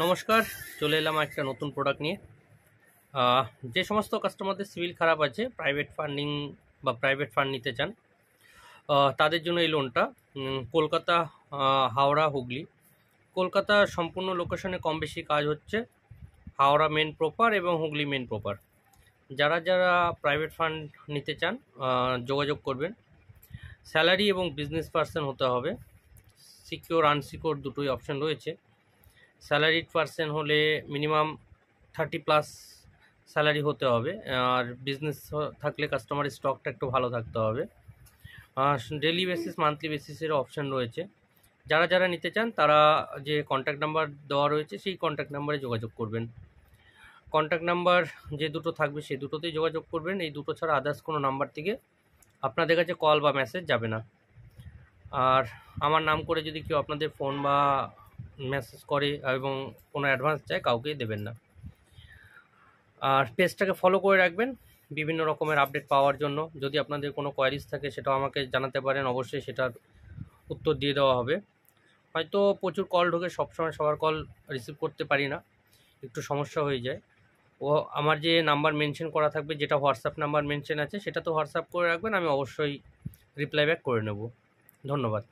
নমস্কার, চলে এলাম একটা নতুন প্রোডাক্ট নিয়ে। যে সমস্ত কাস্টমারদের সিভিল খারাপ আছে, প্রাইভেট ফান্ডিং বা প্রাইভেট ফান্ড নিতে চান, তাদের জন্য এই লোনটা। কলকাতা, হাওড়া, হুগলি। কলকাতা সম্পূর্ণ লোকেশনে কম বেশি কাজ হচ্ছে, হাওড়া মেন প্রপার এবং হুগলি মেন প্রপার। যারা যারা প্রাইভেট ফান্ড নিতে চান যোগাযোগ করবেন। স্যালারি এবং বিজনেস পার্সন হতে হবে, সিকিওর আনসিকিওর দুটোই অপশন রয়েছে। স্যালারিড পার্সন হলে মিনিমাম 30+ স্যালারি হতে হবে, আর বিজনেস থাকলে কাস্টমারের স্টকটা একটু ভালো থাকতে হবে। ডেলি বেসিস, মান্থলি বেসিসেরও অপশান রয়েছে। যারা যারা নিতে চান তারা যে কন্ট্যাক্ট নাম্বার দেওয়া রয়েছে সেই কন্ট্যাক্ট নাম্বারে যোগাযোগ করবেন। কন্ট্যাক্ট নাম্বার যে দুটো থাকবে সেই দুটোতেই যোগাযোগ করবেন। এই দুটো ছাড়া আদার্স কোনো নাম্বার থেকে আপনাদের কাছে কল বা মেসেজ যাবে না। আর আমার নাম করে যদি কেউ আপনাদের ফোন বা মেসেজ করে এবং কোনো অ্যাডভান্স চায়, কাউকেই দেবেন না। আর পেজটাকে ফলো করে রাখবেন বিভিন্ন রকমের আপডেট পাওয়ার জন্য। যদি আপনাদের কোনো কোয়ারিজ থাকে সেটাও আমাকে জানাতে পারেন, অবশ্যই সেটার উত্তর দিয়ে দেওয়া হবে। হয়তো প্রচুর কল ঢোকে, সবসময় সবার কল রিসিভ করতে পারি না, একটু সমস্যা হয়ে যায়। ও আমার যে নাম্বার মেনশন করা থাকবে, যেটা হোয়াটসঅ্যাপ নাম্বার মেনশন আছে, সেটা তো হোয়াটসঅ্যাপ করে রাখবেন, আমি অবশ্যই রিপ্লাই ব্যাক করে নেব। ধন্যবাদ।